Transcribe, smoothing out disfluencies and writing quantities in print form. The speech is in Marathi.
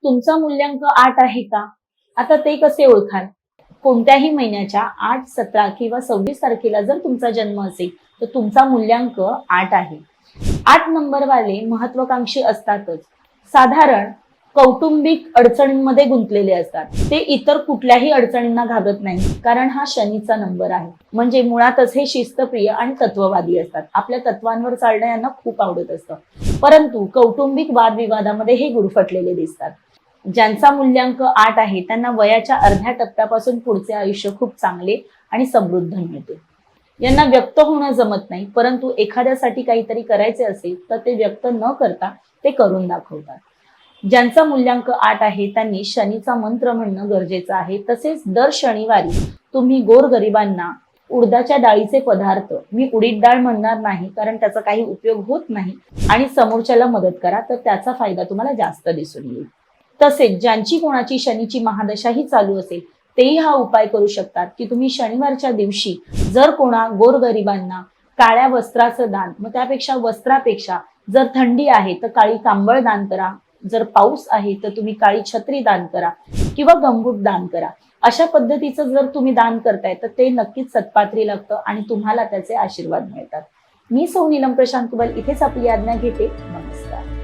तुमचा मूल्यांक 8 आहे का? आता ते कसे ओळखाल? कोणत्याही महिन्याच्या 8, 17 किंवा 26 तारखेला जर तुमचा जन्म असेल तर तुमचा मूल्यांक 8 आहे. 8 नंबरवाले महत्वाकांक्षी असतातच. साधारण कौटुंबिक अडचणींमध्ये गुंतलेले असतात. ते इतर कुठल्याही अडचणींना घाबरत नाही, कारण हा शनीचा नंबर आहे. म्हणजे मुळातच हे शिस्तप्रिय आणि तत्ववादी असतात. आपल्या तत्वांवर चालणं यांना खूप आवडत असतं. परंतु कौटुंबिक वादविवादामध्ये हे गुरफटलेले दिसतात. ज्यांचा मूल्यांक 8 आहे त्यांना वयाच्या अर्ध्या टप्प्यापासून पुढचे आयुष्य खूप चांगले आणि समृद्ध मिळते. यांना व्यक्त होणं जमत नाही, परंतु एखाद्यासाठी काहीतरी करायचे असेल तर ते व्यक्त न करता ते करून दाखवतात. ज्यांचा मूल्यांक 8 आहे त्यांनी शनीचा मंत्र म्हणणं गरजेचं आहे. तसेच दर शनिवारी तुम्ही गोरगरिबांना उडदाच्या डाळीचे पदार्थ, मी उडीद डाळ म्हणणार नाही कारण त्याचा काही उपयोग होत नाही, आणि समोरच्याला मदत करा, तर त्याचा फायदा तुम्हाला जास्त दिसून येईल. तसेच ज्यांची कोणाची शनीची महादशाही चालू असेल तेही हा उपाय करू शकतात की तुम्ही शनिवारच्या दिवशी जर कोणा गोरगरिबांना काळ्या वस्त्राचं दान, मग त्यापेक्षा वस्त्रापेक्षा जर थंडी आहे तर काळी कांबळ दान करा, जर पाऊस आहे तर तुम्ही काळी छत्री दान करा किंवा गंगूट दान करा. अशा पद्धतीचं जर तुम्ही दान करताय तर ते नक्कीच सत्पात्री लागतं आणि तुम्हाला त्याचे आशीर्वाद मिळतात. मी सौ नीलम प्रशांत कुबल इथेच आपली आज्ञा घेते. नमस्कार.